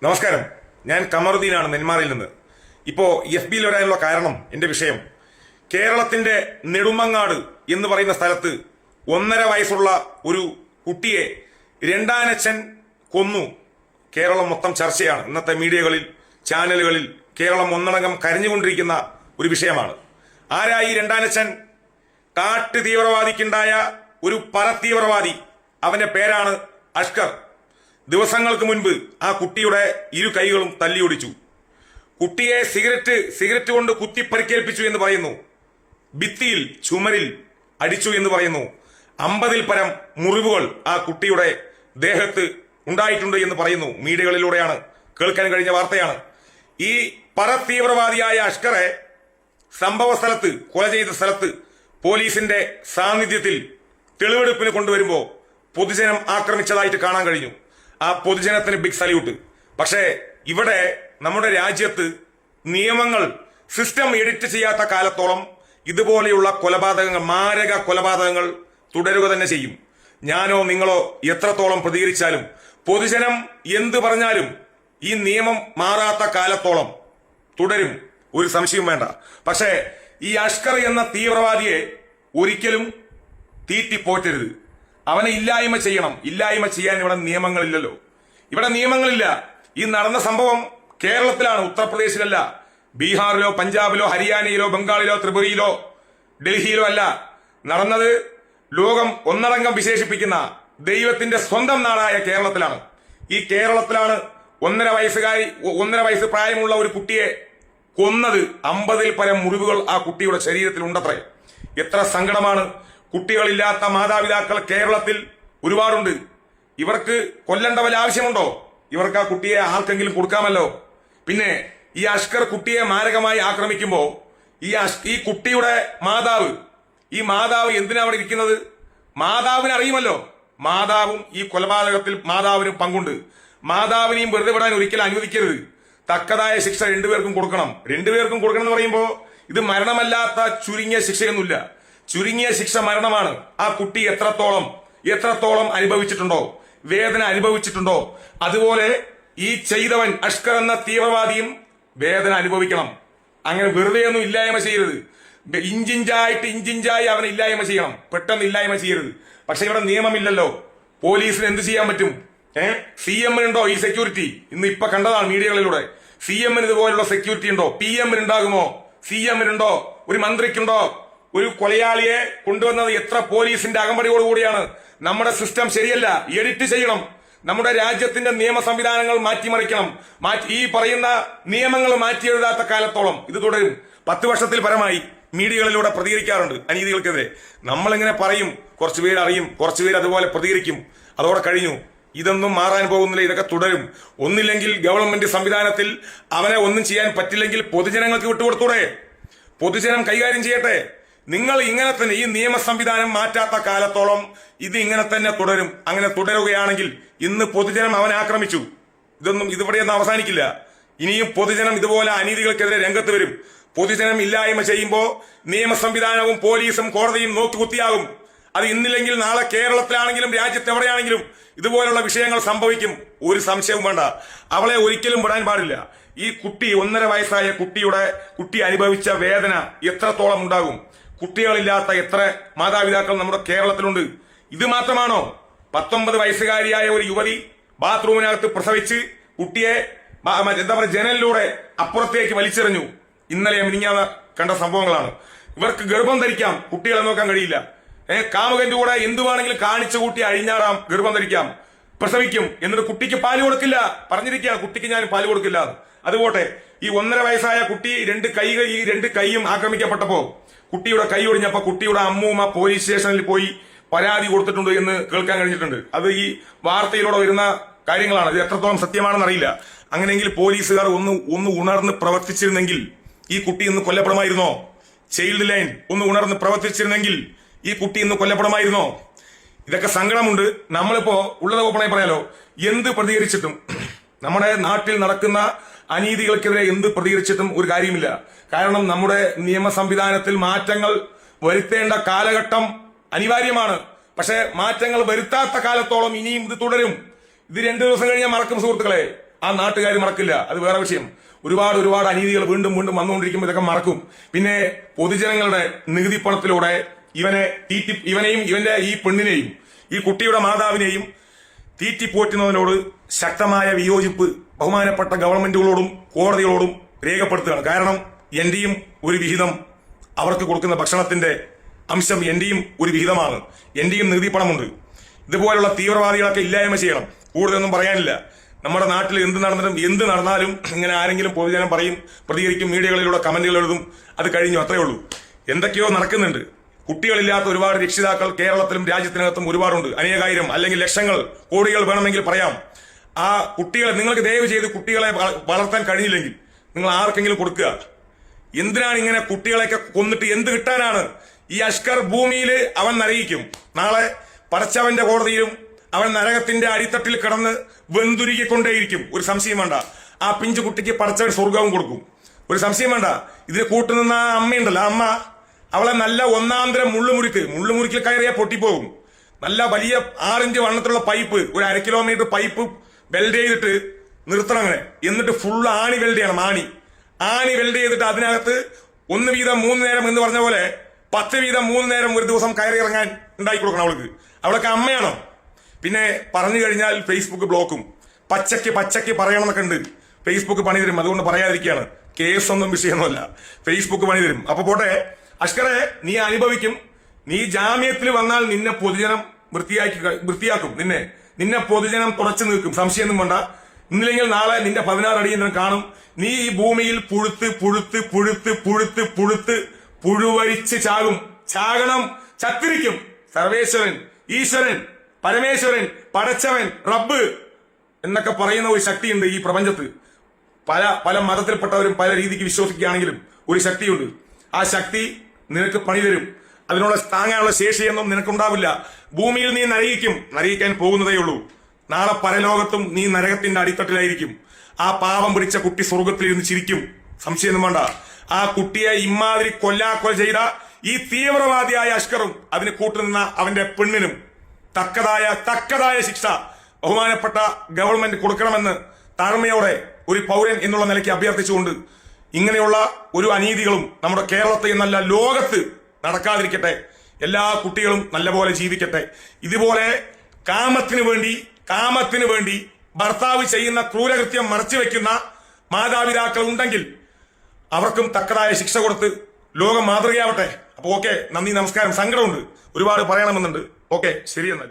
നമസ്കാരം. ഞാൻ കമറുദ്ദീനാണ് നെന്മാറയിൽ നിന്ന്. ഇപ്പോൾ FBയിൽ വരാനുള്ള കാരണം, എന്റെ വിഷയം, കേരളത്തിന്റെ നെടുമങ്ങാട് എന്ന് പറയുന്ന സ്ഥലത്ത് 1.5 വയസ്സുള്ള ഒരു കുട്ടിയെ രണ്ടാനച്ഛൻ കൊന്നു. കേരളം മൊത്തം ചർച്ചയാണ്. ഇന്നത്തെ മീഡിയകളിൽ, ചാനലുകളിൽ കേരളം ഒന്നടങ്കം കരഞ്ഞുകൊണ്ടിരിക്കുന്ന ഒരു വിഷയമാണ്. ആരായി രണ്ടാനച്ഛൻ? കാട്ടു തീവ്രവാദിക്കുണ്ടായ ഒരു തീവ്രവാദി. അവന്റെ പേരാണ് അഷ്കർ. ദിവസങ്ങൾക്ക് മുൻപ് ആ കുട്ടിയുടെ 2 കൈകളും തല്ലിയൊടിച്ചു. കുട്ടിയെ സിഗരറ്റ് കൊണ്ട് കുത്തി പരിക്കേൽപ്പിച്ചു എന്ന് പറയുന്നു. ഭിത്തിയിൽ, ചുമരിൽ അടിച്ചു എന്ന് പറയുന്നു. 50-ൽ പരം മുറിവുകൾ ആ കുട്ടിയുടെ ദേഹത്ത് ഉണ്ടായിട്ടുണ്ട് എന്ന് പറയുന്നു. മീഡിയകളിലൂടെയാണ് കേൾക്കാൻ കഴിഞ്ഞ വാർത്തയാണ്. ഈ തീവ്രവാദിയായ അഷ്കറെ സംഭവ സ്ഥലത്ത്, കൊല ചെയ്ത സ്ഥലത്ത് പോലീസിന്റെ സാന്നിധ്യത്തിൽ തെളിവെടുപ്പിന് കൊണ്ടുവരുമ്പോൾ പൊതുജനം ആക്രമിച്ചതായിട്ട് കാണാൻ കഴിഞ്ഞു. ആ പൊതുജനത്തിന് ബിഗ് സല്യൂട്ട്. പക്ഷേ ഇവിടെ നമ്മുടെ രാജ്യത്ത് നിയമങ്ങൾ, സിസ്റ്റം എഡിറ്റ് ചെയ്യാത്ത കാലത്തോളം ഇതുപോലെയുള്ള കൊലപാതകങ്ങൾ, മാരക കൊലപാതകങ്ങൾ തുടരുക തന്നെ ചെയ്യും. ഞാനോ നിങ്ങളോ എത്രത്തോളം പ്രതികരിച്ചാലും, പൊതുജനം എന്ത് പറഞ്ഞാലും ഈ നിയമം മാറാത്ത കാലത്തോളം തുടരും, ഒരു സംശയവും വേണ്ട. പക്ഷേ ഈ അഷ്കർ എന്ന തീവ്രവാദിയെ ഒരിക്കലും തീറ്റിപ്പോറ്റരുത്. അവനെ ഇല്ലായ്മ ചെയ്യണം. ഇല്ലായ്മ ചെയ്യാൻ ഇവിടെ നിയമങ്ങളില്ലല്ലോ. ഇവിടെ നിയമങ്ങളില്ല. ഈ നടന്ന സംഭവം കേരളത്തിലാണ്, ഉത്തർപ്രദേശിലല്ല, ബീഹാറിലോ പഞ്ചാബിലോ ഹരിയാനയിലോ ബംഗാളിലോ ത്രിപുരയിലോ ഡൽഹിയിലോ അല്ല. നടന്നത് ലോകം ഒന്നടങ്കം വിശേഷിപ്പിക്കുന്ന ദൈവത്തിന്റെ സ്വന്തം നാടായ കേരളത്തിലാണ്. ഈ കേരളത്തിലാണ് 1.5 വയസ്സ് പ്രായമുള്ള ഒരു കുട്ടിയെ കൊന്നത്. 50-ൽ പരം മുറിവുകൾ ആ കുട്ടിയുടെ ശരീരത്തിൽ ഉണ്ടത്രേ. എത്ര സങ്കടമാണ്. കുട്ടികളില്ലാത്ത മാതാപിതാക്കൾ കേരളത്തിൽ ഒരുപാടുണ്ട്. ഇവർക്ക് കൊല്ലേണ്ട വല്ല ആവശ്യമുണ്ടോ? ഇവർക്ക് ആ കുട്ടിയെ ആർക്കെങ്കിലും കൊടുക്കാമല്ലോ. പിന്നെ ഈ അഷ്കർ കുട്ടിയെ മാരകമായി ആക്രമിക്കുമ്പോ ഈ കുട്ടിയുടെ മാതാവ് എന്തിനാ അവിടെ ഇരിക്കുന്നത്? മാതാവിന് അറിയുമല്ലോ. മാതാവും ഈ കൊലപാതകത്തിൽ മാതാവിനും പങ്കുണ്ട്. മാതാവിനെയും വെറുതെ വിടാൻ ഒരിക്കലും അനുവദിക്കരുത്. തക്കതായ ശിക്ഷ രണ്ടുപേർക്കും കൊടുക്കണം. രണ്ടുപേർക്കും കൊടുക്കണം എന്ന് പറയുമ്പോ ഇത് മരണമല്ലാത്ത ചുരുങ്ങിയ ശിക്ഷയൊന്നുമില്ല. ചുരുങ്ങിയ ശിക്ഷ മരണമാണ്. ആ കുട്ടി എത്രത്തോളം അനുഭവിച്ചിട്ടുണ്ടോ, വേദന അനുഭവിച്ചിട്ടുണ്ടോ, അതുപോലെ ഈ ചെയ്തവൻ അഷ്കർ എന്ന തീവ്രവാദിയും വേദന അനുഭവിക്കണം. അങ്ങനെ വെറുതെ ഒന്നും ഇല്ലായ്മ ചെയ്യരുത്. ഇഞ്ചിഞ്ചായി അവനെ ഇല്ലായ്മ ചെയ്യണം. പെട്ടെന്ന് ഇല്ലായ്മ ചെയ്യരുത്. പക്ഷെ ഇവിടെ നിയമമില്ലല്ലോ. പോലീസിന് എന്ത് ചെയ്യാൻ പറ്റും? CM-നുണ്ടോ ഈ സെക്യൂരിറ്റി? ഇപ്പൊ കണ്ടതാണ് മീഡിയകളിലൂടെ. CM-ന് ഇതുപോലുള്ള സെക്യൂരിറ്റി ഉണ്ടോ? PM-ന് ഉണ്ടാകുമോ? CM-നുണ്ടോ? ഒരു മന്ത്രിക്കുണ്ടോ? ഒരു കൊലയാളിയെ കൊണ്ടുവന്നത് എത്ര പോലീസിന്റെ അകമ്പടിയോടുകൂടിയാണ്. നമ്മുടെ സിസ്റ്റം ശരിയല്ല. എഡിറ്റ് ചെയ്യണം. നമ്മുടെ രാജ്യത്തിന്റെ നിയമ സംവിധാനങ്ങൾ മാറ്റിമറിക്കണം. ഈ പറയുന്ന നിയമങ്ങൾ മാറ്റി എഴുതാത്ത കാലത്തോളം ഇത് തുടരും. 10 വർഷത്തിൽ പരമായി മീഡിയകളിലൂടെ പ്രതികരിക്കാറുണ്ട് അനീതികൾക്കെതിരെ. നമ്മളെങ്ങനെ പറയും? കുറച്ചുപേര് അറിയും, കുറച്ചുപേര് അതുപോലെ പ്രതികരിക്കും. അതോടെ കഴിഞ്ഞു. ഇതൊന്നും മാറാൻ പോകുന്നില്ല. ഇതൊക്കെ തുടരും. ഒന്നില്ലെങ്കിൽ ഗവൺമെന്റ് സംവിധാനത്തിൽ അവനെ ഒന്നും ചെയ്യാൻ പറ്റില്ലെങ്കിൽ പൊതുജനങ്ങൾക്ക് വിട്ടുകൊടുത്തൂടെ? പൊതുജനം കൈകാര്യം ചെയ്യട്ടെ. നിങ്ങൾ ഇങ്ങനെ തന്നെ ഈ നിയമ സംവിധാനം മാറ്റാത്ത കാലത്തോളം ഇത് ഇങ്ങനെ തന്നെ തുടരും. അങ്ങനെ തുടരുകയാണെങ്കിൽ ഇന്ന് പൊതുജനം അവനെ ആക്രമിച്ചു. ഇതിവിടെയൊന്നും അവസാനിക്കില്ല. ഇനിയും പൊതുജനം ഇതുപോലെ അനീതികൾക്കെതിരെ രംഗത്ത് വരും. പൊതുജനം ഇല്ലായ്മ ചെയ്യുമ്പോൾ നിയമ സംവിധാനവും പോലീസും കോടതിയും നോക്കുകുത്തിയാകും. അത് ഇന്നില്ലെങ്കിൽ നാളെ കേരളത്തിലാണെങ്കിലും രാജ്യത്ത് എവിടെയാണെങ്കിലും ഇതുപോലുള്ള വിഷയങ്ങൾ സംഭവിക്കും. ഒരു സംശയവും വേണ്ട. അവളെ ഒരിക്കലും വിടാൻ പാടില്ല. ഈ കുട്ടി 1.5 വയസ്സായ കുട്ടി അനുഭവിച്ച വേദന എത്രത്തോളം ഉണ്ടാകും? കുട്ടികളില്ലാത്ത എത്ര മാതാപിതാക്കൾ നമ്മുടെ കേരളത്തിലുണ്ട്. ഇത് മാത്രമാണോ? 19 വയസ്സുകാരിയായ ഒരു യുവതി ബാത്റൂമിനകത്ത് പ്രസവിച്ച് കുട്ടിയെ ജനലിലൂടെ അപ്പുറത്തേക്ക് വലിച്ചെറിഞ്ഞു. ഇന്നലെ മിനിഞ്ഞാന്ന് കണ്ട സംഭവങ്ങളാണ്. ഇവർക്ക് ഗർഭം ധരിക്കാം, കുട്ടികളെ നോക്കാൻ കഴിയില്ല. കാമുകന്റെ കൂടെ എന്തുവാണെങ്കിലും കാണിച്ചു കൂട്ടി അഴിഞ്ഞാറാം, ഗർഭം ധരിക്കാം, പ്രസവിക്കും. എന്നിട്ട് കുട്ടിക്ക് പാല് കൊടുക്കില്ല. പറഞ്ഞിരിക്കുക, കുട്ടിക്ക് ഞാൻ പാല് കൊടുക്കില്ല. അതുപോട്ടെ, ഈ 1.5 വയസ്സായ കുട്ടി 2 കൈയും ആക്രമിക്കപ്പെട്ടപ്പോ കുട്ടിയുടെ കൈ ഒടിഞ്ഞപ്പോ കുട്ടിയുടെ അമ്മൂമ്മ പോലീസ് സ്റ്റേഷനിൽ പോയി പരാതി കൊടുത്തിട്ടുണ്ട് എന്ന് കേൾക്കാൻ കഴിഞ്ഞിട്ടുണ്ട്. അത് ഈ വാർത്തയിലൂടെ വരുന്ന കാര്യങ്ങളാണ്. ഇത് എത്രത്തോളം സത്യമാണെന്ന് അറിയില്ല. അങ്ങനെയെങ്കിൽ പോലീസുകാർ ഒന്ന് ഉണർന്ന് പ്രവർത്തിച്ചിരുന്നെങ്കിൽ ഈ കുട്ടി ഇന്ന് കൊല്ലപ്പെടുമായിരുന്നോ? ചൈൽഡ് ലൈൻ ഒന്ന് ഉണർന്ന് പ്രവർത്തിച്ചിരുന്നെങ്കിൽ ഈ കുട്ടി ഇന്ന് കൊല്ലപ്പെടുമായിരുന്നോ? ഇതൊക്കെ സങ്കടമുണ്ട്. നമ്മളിപ്പോ ഉള്ളത് ഓപ്പണായി പറയാലോ, എന്ത് പ്രതികരിച്ചിട്ടും നമ്മുടെ നാട്ടിൽ നടക്കുന്ന അനീതികൾക്കെതിരെ എന്ത് പ്രതികരിച്ചിട്ടും ഒരു കാര്യമില്ല. കാരണം നമ്മുടെ നിയമ സംവിധാനത്തിൽ മാറ്റങ്ങൾ വരുത്തേണ്ട കാലഘട്ടം അനിവാര്യമാണ്. പക്ഷെ മാറ്റങ്ങൾ വരുത്താത്ത കാലത്തോളം ഇനിയും ഇത് തുടരും. ഇത് 2 ദിവസം കഴിഞ്ഞാൽ മറക്കും സുഹൃത്തുക്കളെ. ആ നാട്ടുകാർ മറക്കില്ല, അത് വേറെ വിഷയം. ഒരുപാട് അനീതികൾ വീണ്ടും വന്നുകൊണ്ടിരിക്കുമ്പോൾ ഇതൊക്കെ മറക്കും. പിന്നെ പൊതുജനങ്ങളുടെ നികുതി പണത്തിലൂടെ ഇവനെയും ഇവന്റെ ഈ പെണ്ണിനെയും ഈ കുട്ടിയുടെ മാതാവിനെയും തീറ്റിപ്പോറ്റുന്നതിനോട് ശക്തമായ വിയോജിപ്പ് ബഹുമാനപ്പെട്ട ഗവൺമെന്റുകളോടും കോടതികളോടും രേഖപ്പെടുത്തുകയാണ്. കാരണം എന്റെയും ഒരു വിഹിതം, അവർക്ക് കൊടുക്കുന്ന ഭക്ഷണത്തിന്റെ അംശം എന്റെയും ഒരു വിഹിതമാണ്, എന്റെയും നികുതി പണമുണ്ട്. ഇതുപോലുള്ള തീവ്രവാദികളൊക്കെ ഇല്ലായ്മ ചെയ്യണം. കൂടുതലൊന്നും പറയാനില്ല. നമ്മുടെ നാട്ടിൽ എന്ത് നടന്നാലും ഇങ്ങനെ ആരെങ്കിലും പൊതുജനം പറയും, പ്രതികരിക്കും, മീഡിയകളിലൂടെ കമന്റുകൾ എഴുതും, അത് കഴിഞ്ഞു, അത്രേ ഉള്ളൂ. എന്തൊക്കെയോ നടക്കുന്നുണ്ട്. കുട്ടികളില്ലാത്ത ഒരുപാട് രക്ഷിതാക്കൾ കേരളത്തിലും രാജ്യത്തിനകത്തും ഒരുപാടുണ്ട്. അനേകായിരം അല്ലെങ്കിൽ ലക്ഷങ്ങൾ, കോടികൾ വേണമെങ്കിൽ പറയാം. ആ കുട്ടികളെ നിങ്ങൾക്ക് ദയവ് ചെയ്ത് കുട്ടികളെ വളർത്താൻ കഴിഞ്ഞില്ലെങ്കിൽ നിങ്ങൾ ആർക്കെങ്കിലും കൊടുക്കുക. എന്തിനാണ് ഇങ്ങനെ കുട്ടികളെയൊക്കെ കൊന്നിട്ട് എന്ത് കിട്ടാനാണ്? ഈ അഷ്കർ ഭൂമിയിൽ അവൻ നരകിക്കും. നാളെ പടച്ചവന്റെ കോടതിയിലും അവൻ നരകത്തിന്റെ അടിത്തട്ടിൽ കിടന്ന് വെന്തുരുകിക്കൊണ്ടേയിരിക്കും. ഒരു സംശയം വേണ്ട. ആ പിഞ്ചു കുട്ടിക്ക് പടച്ചവൻ സ്വർഗവും കൊടുക്കും. ഒരു സംശയം വേണ്ട. ഇതിന് കൂട്ടുനിന്ന ആ അമ്മയുണ്ടല്ലോ, ആ അമ്മ അവളെ നല്ല ഒന്നാന്തരം മുള്ളുമുറിക്കിൽ കയറിയാൽ പൊട്ടിപ്പോകും. നല്ല വലിയ 6 ഇഞ്ച് വണ്ണത്തിലുള്ള പൈപ്പ്, ഒരു 1/2 കിലോമീറ്റർ പൈപ്പ് വെൽഡ് ചെയ്തിട്ട് നിർത്തണം അങ്ങനെ. എന്നിട്ട് ഫുള്ള് ആണി വെൽഡ് ചെയ്യണം. ആണി വെൽഡ് ചെയ്തിട്ട് അതിനകത്ത് 1 വീതം 3 നേരം എന്ന് പറഞ്ഞ പോലെ 10 വീതം 3 നേരം ഒരു ദിവസം കയറി ഇറങ്ങാൻ ഉണ്ടാക്കി കൊടുക്കണം അവളൊക്കെ അമ്മയാണോ? പിന്നെ പറഞ്ഞു കഴിഞ്ഞാൽ ഫേസ്ബുക്ക് ബ്ലോക്കും. പച്ചയ്ക്ക് പറയണമെന്നൊക്കെ ഉണ്ട്. ഫേസ്ബുക്ക് പണി തരും, അതുകൊണ്ട് പറയാതിരിക്കുകയാണ്. കേസൊന്നും വിഷയമൊന്നുമല്ല, ഫേസ്ബുക്ക് പണി തരും. അപ്പൊ പോട്ടെ, അഷ്കറെ നീ അനുഭവിക്കും. നീ ജാമ്യത്തിൽ വന്നാൽ നിന്നെ പൊതുജനം വൃത്തിയാക്കും. നിന്നെ പൊതുജനം തുടച്ചു നിൽക്കും, സംശയമൊന്നും വേണ്ട. ഇന്നില്ലെങ്കിൽ നാളെ നിന്റെ 16 അടിയന്തരം കാണും. നീ ഈ ഭൂമിയിൽ പുഴുത്ത് പുഴുവരിച്ച് ചാകണം, ചത്തിരിക്കും. സർവേശ്വരൻ, ഈശ്വരൻ, പരമേശ്വരൻ, പടച്ചവൻ, റബ്ബ് എന്നൊക്കെ പറയുന്ന ഒരു ശക്തിയുണ്ട് ഈ പ്രപഞ്ചത്ത്. പല മതത്തിൽപ്പെട്ടവരും പല രീതിക്ക് വിശ്വസിക്കുകയാണെങ്കിലും ഒരു ശക്തിയുണ്ട്. ആ ശക്തി നിനക്ക് പണി തരും. അതിനുള്ള താങ്ങാനുള്ള ശേഷിയൊന്നും നിനക്കുണ്ടാവില്ല. ഭൂമിയിൽ നീ നരകിക്കാൻ പോകുന്നതേ ഉള്ളൂ. നാളെ പരലോകത്തും നീ നരകത്തിന്റെ അടിത്തട്ടിലായിരിക്കും. ആ പാപം പിടിച്ച കുട്ടി സ്വർഗത്തിൽ ഇരുന്ന് ചിരിക്കും, സംശയമൊന്നും വേണ്ട. ആ കുട്ടിയെ ഇമാതിരി കൊല്ലാക്കൊല ചെയ്ത ഈ തീവ്രവാദിയായ അഷ്കറും അതിന് കൂട്ടുനിന്ന അവന്റെ പെണ്ണിനും തക്കതായ ശിക്ഷ ബഹുമാനപ്പെട്ട ഗവൺമെന്റ് കൊടുക്കണമെന്ന് താഴ്മയോടെ ഒരു പൗരൻ എന്നുള്ള നിലയ്ക്ക് അഭ്യർത്ഥിച്ചുകൊണ്ട് ഇങ്ങനെയുള്ള ഒരു അനീതികളും നമ്മുടെ കേരളത്തിൽ എന്നല്ല ലോകത്ത് നടക്കാതിരിക്കട്ടെ. എല്ലാ കുട്ടികളും നല്ലപോലെ ജീവിക്കട്ടെ. ഇതുപോലെ കാമത്തിന് വേണ്ടി ഭർത്താവ് ചെയ്യുന്ന ക്രൂരകൃത്യം മറച്ചുവെക്കുന്ന മാതാപിതാക്കൾ ഉണ്ടെങ്കിൽ അവർക്കും തക്കതായ ശിക്ഷ കൊടുത്ത് ലോകം മാതൃകയാവട്ടെ. അപ്പൊ ഓക്കെ, നന്ദി, നമസ്കാരം. സങ്കടമുണ്ട്, ഒരുപാട് പറയണമെന്നുണ്ട്. ഓക്കെ, ശരി എന്നാൽ.